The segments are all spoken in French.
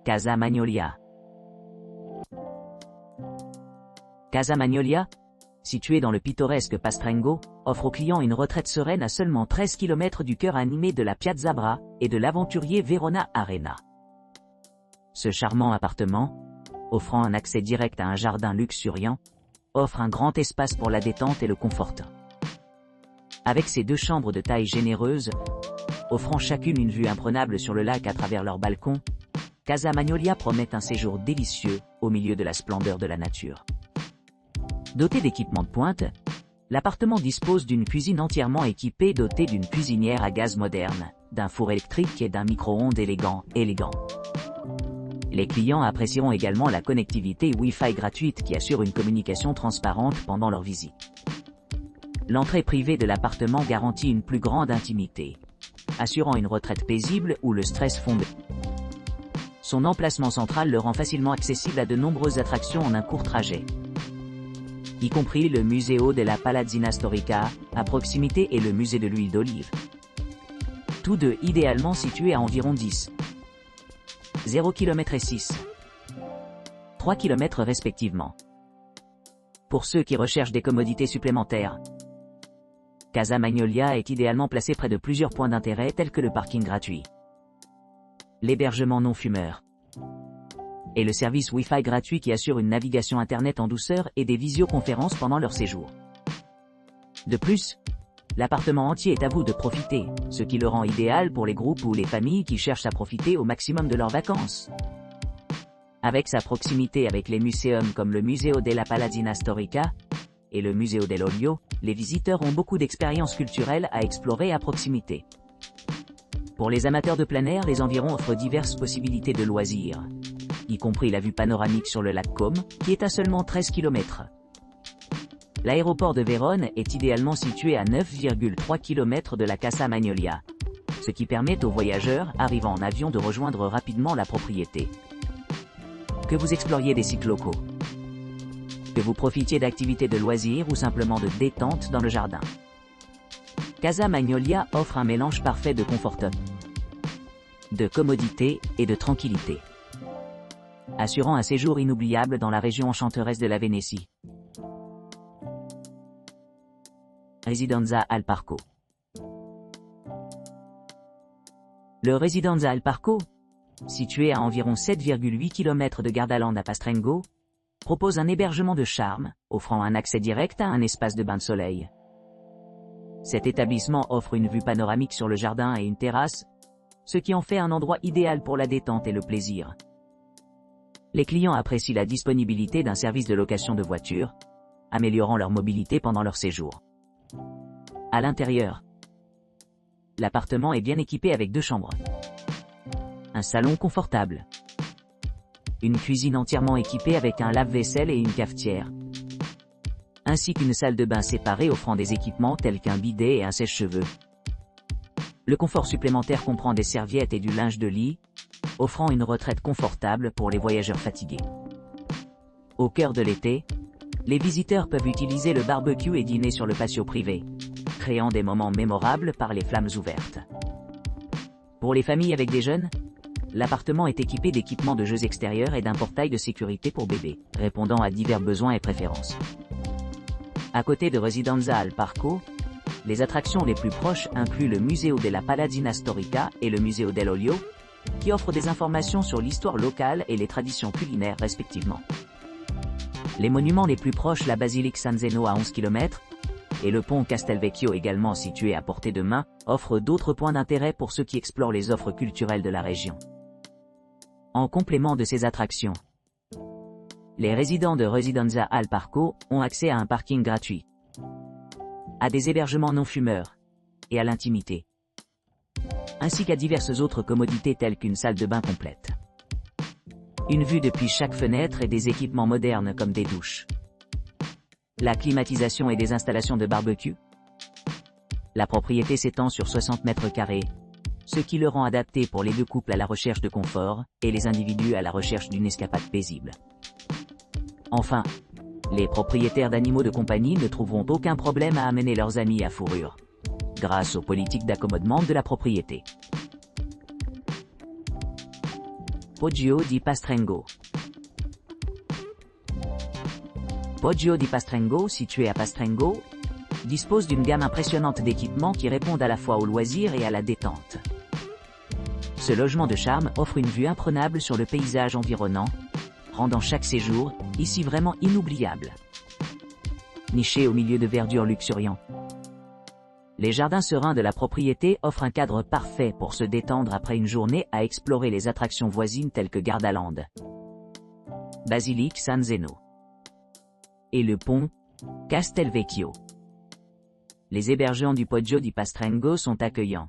Casa Magnolia. Casa Magnolia, située dans le pittoresque Pastrengo, offre aux clients une retraite sereine à seulement 13 km du cœur animé de la Piazza Bra et de l'aventurier Verona Arena. Ce charmant appartement, offrant un accès direct à un jardin luxuriant, offre un grand espace pour la détente et le confort. Avec ses 2 chambres de taille généreuse, offrant chacune une vue imprenable sur le lac à travers leur balcon, Casa Magnolia promet un séjour délicieux au milieu de la splendeur de la nature. Doté d'équipements de pointe, l'appartement dispose d'une cuisine entièrement équipée dotée d'une cuisinière à gaz moderne, d'un four électrique et d'un micro-ondes élégant. Les clients apprécieront également la connectivité Wi-Fi gratuite qui assure une communication transparente pendant leur visite. L'entrée privée de l'appartement garantit une plus grande intimité, assurant une retraite paisible où le stress fond. Son emplacement central le rend facilement accessible à de nombreuses attractions en un court trajet, y compris le Museo della Palazzina Storica, à proximité, et le musée de l'huile d'olive. Tous deux idéalement situés à environ 0 km et 3 km respectivement. Pour ceux qui recherchent des commodités supplémentaires, Casa Magnolia est idéalement placé près de plusieurs points d'intérêt tels que le parking gratuit, l'hébergement non-fumeur et le service Wi-Fi gratuit qui assure une navigation internet en douceur et des visioconférences pendant leur séjour. De plus, l'appartement entier est à vous de profiter, ce qui le rend idéal pour les groupes ou les familles qui cherchent à profiter au maximum de leurs vacances. Avec sa proximité avec les muséums comme le Museo della Palazzina Storica et le Museo dell'Olio, les visiteurs ont beaucoup d'expériences culturelles à explorer à proximité. Pour les amateurs de plein air, les environs offrent diverses possibilités de loisirs, y compris la vue panoramique sur le lac Como, qui est à seulement 13 km. L'aéroport de Vérone est idéalement situé à 9,3 km de la Casa Magnolia, ce qui permet aux voyageurs arrivant en avion de rejoindre rapidement la propriété. Que vous exploriez des sites locaux, que vous profitiez d'activités de loisirs ou simplement de détente dans le jardin, Casa Magnolia offre un mélange parfait de confort, de commodité et de tranquillité, assurant un séjour inoubliable dans la région enchanteresse de la Vénétie. Residenza al Parco. Le Residenza al Parco, situé à environ 7,8 km de Gardaland à Pastrengo, propose un hébergement de charme, offrant un accès direct à un espace de bain de soleil. Cet établissement offre une vue panoramique sur le jardin et une terrasse, ce qui en fait un endroit idéal pour la détente et le plaisir. Les clients apprécient la disponibilité d'un service de location de voitures, améliorant leur mobilité pendant leur séjour. À l'intérieur, l'appartement est bien équipé avec 2 chambres, un salon confortable, une cuisine entièrement équipée avec un lave-vaisselle et une cafetière, ainsi qu'une salle de bain séparée offrant des équipements tels qu'un bidet et un sèche-cheveux. Le confort supplémentaire comprend des serviettes et du linge de lit, offrant une retraite confortable pour les voyageurs fatigués. Au cœur de l'été, les visiteurs peuvent utiliser le barbecue et dîner sur le patio privé, créant des moments mémorables par les flammes ouvertes. Pour les familles avec des jeunes, l'appartement est équipé d'équipements de jeux extérieurs et d'un portail de sécurité pour bébés, répondant à divers besoins et préférences. À côté de Residenza al Parco, les attractions les plus proches incluent le Museo della Palazzina Storica et le Museo dell'Olio, qui offrent des informations sur l'histoire locale et les traditions culinaires respectivement. Les monuments les plus proches, la basilique San Zeno à 11 km, et le pont Castelvecchio également situé à portée de main, offrent d'autres points d'intérêt pour ceux qui explorent les offres culturelles de la région. En complément de ces attractions, les résidents de Residenza al Parco ont accès à un parking gratuit, à des hébergements non-fumeurs, et à l'intimité, ainsi qu'à diverses autres commodités telles qu'une salle de bain complète, une vue depuis chaque fenêtre et des équipements modernes comme des douches, la climatisation et des installations de barbecue. La propriété s'étend sur 60 mètres carrés, ce qui le rend adapté pour les 2 couples à la recherche de confort, et les individus à la recherche d'une escapade paisible. Enfin, les propriétaires d'animaux de compagnie ne trouveront aucun problème à amener leurs amis à fourrure, grâce aux politiques d'accommodement de la propriété. Poggio di Pastrengo. Poggio di Pastrengo, situé à Pastrengo, dispose d'une gamme impressionnante d'équipements qui répondent à la fois au loisir et à la détente. Ce logement de charme offre une vue imprenable sur le paysage environnant, rendant chaque séjour, ici vraiment inoubliable. Niché au milieu de verdure luxuriant, les jardins sereins de la propriété offrent un cadre parfait pour se détendre après une journée à explorer les attractions voisines telles que Gardaland, Basilique San Zeno et le pont Castelvecchio. Les hébergements du Poggio di Pastrengo sont accueillants,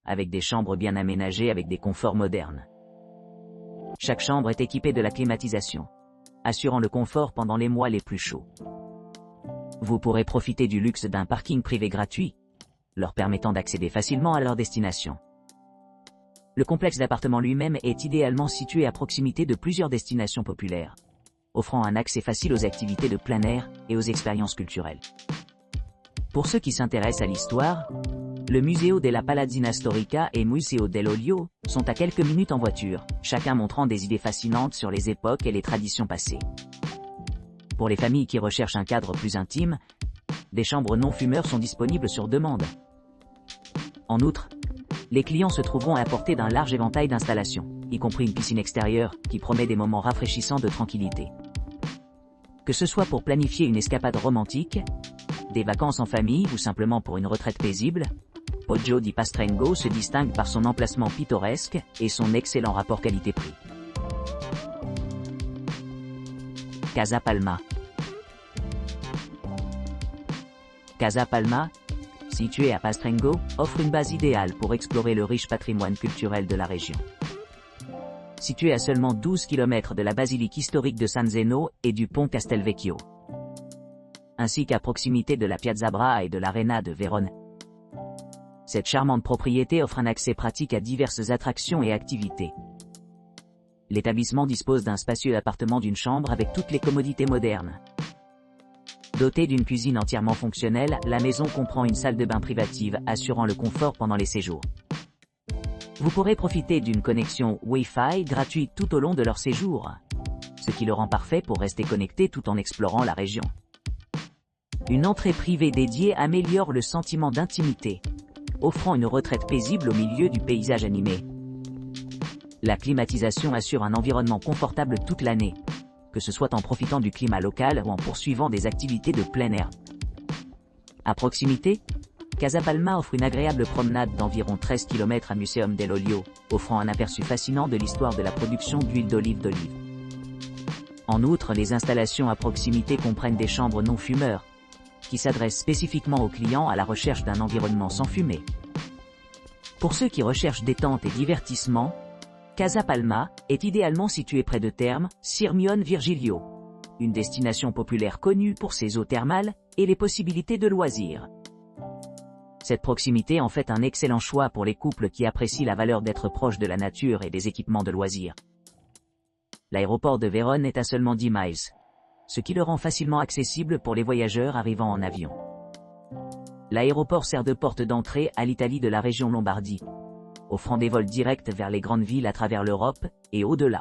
avec des chambres bien aménagées avec des conforts modernes. Chaque chambre est équipée de la climatisation, assurant le confort pendant les mois les plus chauds. Vous pourrez profiter du luxe d'un parking privé gratuit, leur permettant d'accéder facilement à leur destination. Le complexe d'appartements lui-même est idéalement situé à proximité de plusieurs destinations populaires, offrant un accès facile aux activités de plein air et aux expériences culturelles. Pour ceux qui s'intéressent à l'histoire, le Museo della Palazzina Storica et Museo dell'Olio sont à quelques minutes en voiture, chacun montrant des idées fascinantes sur les époques et les traditions passées. Pour les familles qui recherchent un cadre plus intime, des chambres non-fumeurs sont disponibles sur demande. En outre, les clients se trouveront à portée d'un large éventail d'installations, y compris une piscine extérieure, qui promet des moments rafraîchissants de tranquillité. Que ce soit pour planifier une escapade romantique, des vacances en famille ou simplement pour une retraite paisible, Poggio di Pastrengo se distingue par son emplacement pittoresque et son excellent rapport qualité-prix. Casa Palma. Casa Palma, située à Pastrengo, offre une base idéale pour explorer le riche patrimoine culturel de la région. Située à seulement 12 km de la basilique historique de San Zeno et du pont Castelvecchio, ainsi qu'à proximité de la Piazza Bra et de l'Arena de Vérone, cette charmante propriété offre un accès pratique à diverses attractions et activités. L'établissement dispose d'un spacieux appartement d'une chambre avec toutes les commodités modernes. Dotée d'une cuisine entièrement fonctionnelle, la maison comprend une salle de bain privative assurant le confort pendant les séjours. Vous pourrez profiter d'une connexion Wi-Fi gratuite tout au long de leur séjour, ce qui le rend parfait pour rester connecté tout en explorant la région. Une entrée privée dédiée améliore le sentiment d'intimité, offrant une retraite paisible au milieu du paysage animé. La climatisation assure un environnement confortable toute l'année, que ce soit en profitant du climat local ou en poursuivant des activités de plein air. À proximité, Casa Palma offre une agréable promenade d'environ 13 km à Museum dell'Olio, offrant un aperçu fascinant de l'histoire de la production d'huile d'olive. En outre, les installations à proximité comprennent des chambres non-fumeurs, qui s'adressent spécifiquement aux clients à la recherche d'un environnement sans fumée. Pour ceux qui recherchent détente et divertissement, Casa Palma est idéalement situé près de Terme Sirmione Virgilio, une destination populaire connue pour ses eaux thermales et les possibilités de loisirs. Cette proximité en fait un excellent choix pour les couples qui apprécient la valeur d'être proche de la nature et des équipements de loisirs. L'aéroport de Vérone est à seulement 10 miles, ce qui le rend facilement accessible pour les voyageurs arrivant en avion. L'aéroport sert de porte d'entrée à l'Italie de la région Lombardie, offrant des vols directs vers les grandes villes à travers l'Europe et au-delà.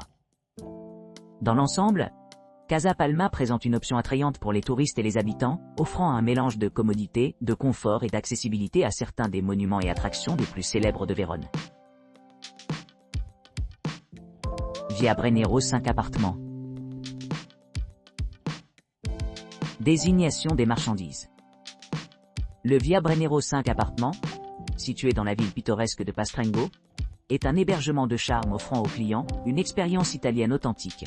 Dans l'ensemble, Casa Palma présente une option attrayante pour les touristes et les habitants, offrant un mélange de commodité, de confort et d'accessibilité à certains des monuments et attractions les plus célèbres de Vérone. Via Brennero 5 appartements. Désignation des marchandises. Le Via Brennero 5 appartements, situé dans la ville pittoresque de Pastrengo, est un hébergement de charme offrant aux clients une expérience italienne authentique.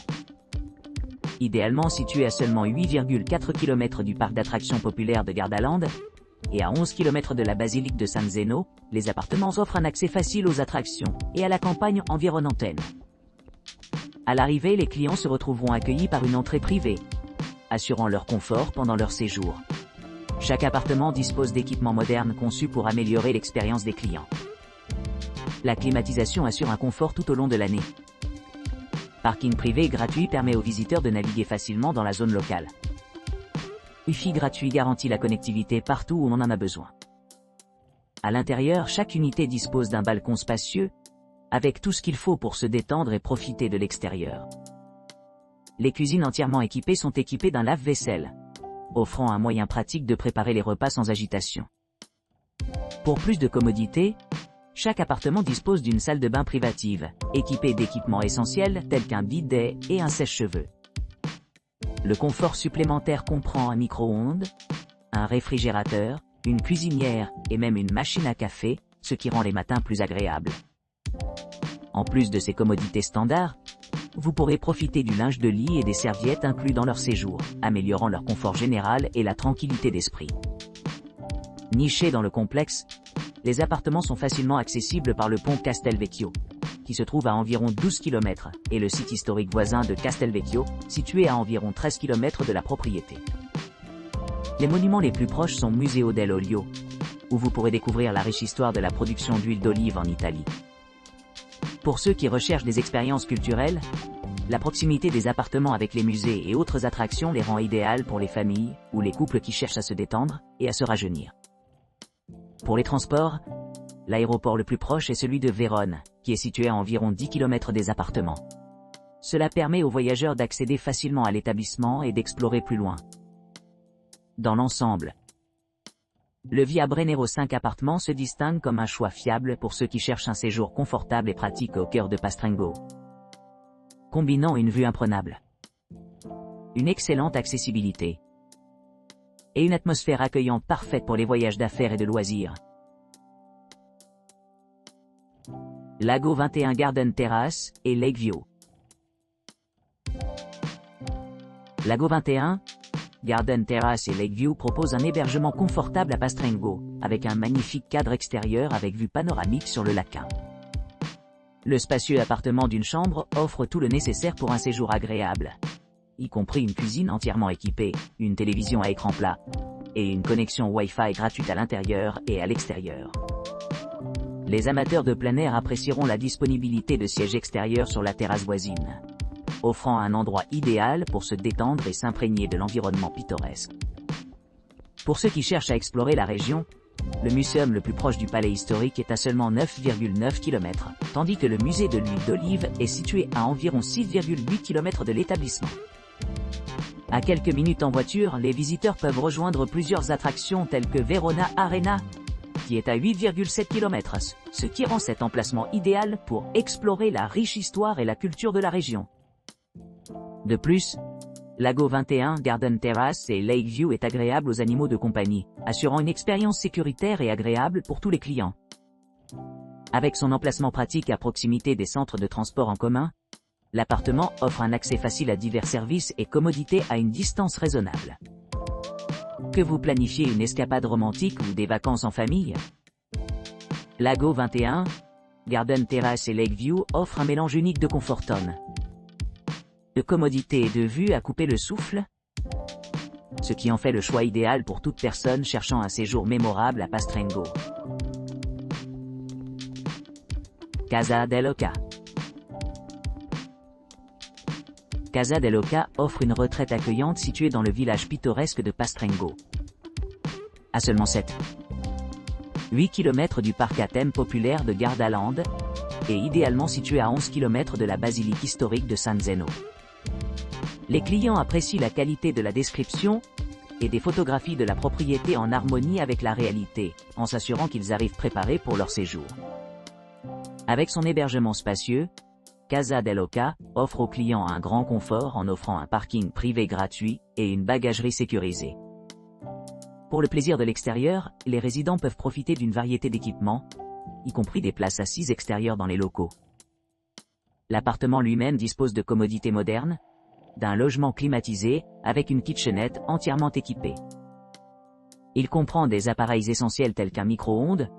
Idéalement situé à seulement 8,4 km du parc d'attractions populaire de Gardaland, et à 11 km de la basilique de San Zeno, les appartements offrent un accès facile aux attractions et à la campagne environnante. À l'arrivée, les clients se retrouveront accueillis par une entrée privée, assurant leur confort pendant leur séjour. Chaque appartement dispose d'équipements modernes conçus pour améliorer l'expérience des clients. La climatisation assure un confort tout au long de l'année. Parking privé gratuit permet aux visiteurs de naviguer facilement dans la zone locale. Wi-Fi gratuit garantit la connectivité partout où on en a besoin. À l'intérieur, chaque unité dispose d'un balcon spacieux, avec tout ce qu'il faut pour se détendre et profiter de l'extérieur. Les cuisines entièrement équipées sont équipées d'un lave-vaisselle, offrant un moyen pratique de préparer les repas sans agitation. Pour plus de commodité, chaque appartement dispose d'une salle de bain privative, équipée d'équipements essentiels tels qu'un bidet et un sèche-cheveux. Le confort supplémentaire comprend un micro-ondes, un réfrigérateur, une cuisinière et même une machine à café, ce qui rend les matins plus agréables. En plus de ces commodités standards, vous pourrez profiter du linge de lit et des serviettes inclus dans leur séjour, améliorant leur confort général et la tranquillité d'esprit. Nichés dans le complexe, les appartements sont facilement accessibles par le pont Castelvecchio, qui se trouve à environ 12 km, et le site historique voisin de Castelvecchio, situé à environ 13 km de la propriété. Les monuments les plus proches sont Museo dell'Olio, où vous pourrez découvrir la riche histoire de la production d'huile d'olive en Italie. Pour ceux qui recherchent des expériences culturelles, la proximité des appartements avec les musées et autres attractions les rend idéales pour les familles ou les couples qui cherchent à se détendre et à se rajeunir. Pour les transports, l'aéroport le plus proche est celui de Vérone, qui est situé à environ 10 km des appartements. Cela permet aux voyageurs d'accéder facilement à l'établissement et d'explorer plus loin. Dans l'ensemble, le Via Brennero 5 appartements se distingue comme un choix fiable pour ceux qui cherchent un séjour confortable et pratique au cœur de Pastrengo. Combinant une vue imprenable, une excellente accessibilité et une atmosphère accueillante parfaite pour les voyages d'affaires et de loisirs. Lago 21 Garden Terrace et Lakeview. Lago 21, Garden Terrace et Lakeview proposent un hébergement confortable à Pastrengo, avec un magnifique cadre extérieur avec vue panoramique sur le Lachin. Le spacieux appartement d'une chambre offre tout le nécessaire pour un séjour agréable, y compris une cuisine entièrement équipée, une télévision à écran plat, et une connexion Wi-Fi gratuite à l'intérieur et à l'extérieur. Les amateurs de plein air apprécieront la disponibilité de sièges extérieurs sur la terrasse voisine, offrant un endroit idéal pour se détendre et s'imprégner de l'environnement pittoresque. Pour ceux qui cherchent à explorer la région, le muséum le plus proche du palais historique est à seulement 9,9 km, tandis que le musée de l'huile d'olive est situé à environ 6,8 km de l'établissement. À quelques minutes en voiture, les visiteurs peuvent rejoindre plusieurs attractions telles que Verona Arena, qui est à 8,7 km, ce qui rend cet emplacement idéal pour explorer la riche histoire et la culture de la région. De plus, Lago 21 Garden Terrace et Lakeview est agréable aux animaux de compagnie, assurant une expérience sécuritaire et agréable pour tous les clients. Avec son emplacement pratique à proximité des centres de transport en commun, l'appartement offre un accès facile à divers services et commodités à une distance raisonnable. Que vous planifiez une escapade romantique ou des vacances en famille, Lago 21, Garden Terrace et Lakeview offrent un mélange unique de confortum, de commodité et de vue à couper le souffle, ce qui en fait le choix idéal pour toute personne cherchant un séjour mémorable à Pastrengo. Casa dell'Oca. Casa dell'Oca offre une retraite accueillante située dans le village pittoresque de Pastrengo. À seulement 8 km du parc à thème populaire de Gardaland, et idéalement situé à 11 km de la basilique historique de San Zeno. Les clients apprécient la qualité de la description et des photographies de la propriété en harmonie avec la réalité, en s'assurant qu'ils arrivent préparés pour leur séjour. Avec son hébergement spacieux, Casa dell'Oca offre aux clients un grand confort en offrant un parking privé gratuit et une bagagerie sécurisée. Pour le plaisir de l'extérieur, les résidents peuvent profiter d'une variété d'équipements, y compris des places assises extérieures dans les locaux. L'appartement lui-même dispose de commodités modernes, d'un logement climatisé, avec une kitchenette entièrement équipée. Il comprend des appareils essentiels tels qu'un micro-ondes,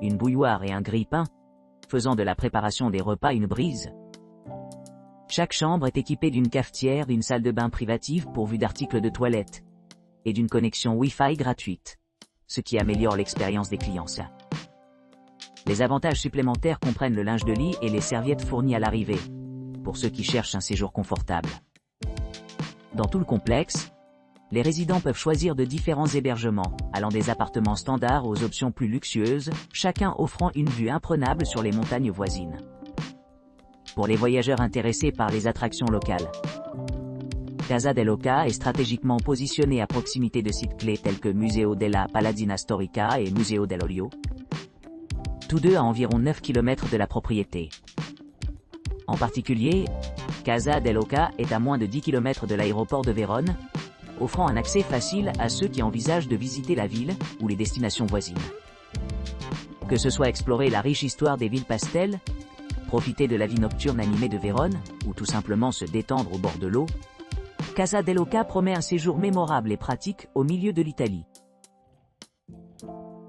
une bouilloire et un grille-pain, faisant de la préparation des repas une brise. Chaque chambre est équipée d'une cafetière, d'une salle de bain privative pourvue d'articles de toilette, et d'une connexion Wi-Fi gratuite, ce qui améliore l'expérience des clients. Les avantages supplémentaires comprennent le linge de lit et les serviettes fournies à l'arrivée, pour ceux qui cherchent un séjour confortable. Dans tout le complexe, les résidents peuvent choisir de différents hébergements, allant des appartements standards aux options plus luxueuses, chacun offrant une vue imprenable sur les montagnes voisines. pour les voyageurs intéressés par les attractions locales. Casa dell'Oca est stratégiquement positionné à proximité de sites clés tels que Museo della Palazzina Storica et Museo dell'Olio, tous deux à environ 9 km de la propriété. En particulier, Casa dell'Oca est à moins de 10 km de l'aéroport de Vérone, offrant un accès facile à ceux qui envisagent de visiter la ville ou les destinations voisines. Que ce soit explorer la riche histoire des villes pastel, profiter de la vie nocturne animée de Vérone, ou tout simplement se détendre au bord de l'eau, Casa dell'Oca promet un séjour mémorable et pratique au milieu de l'Italie.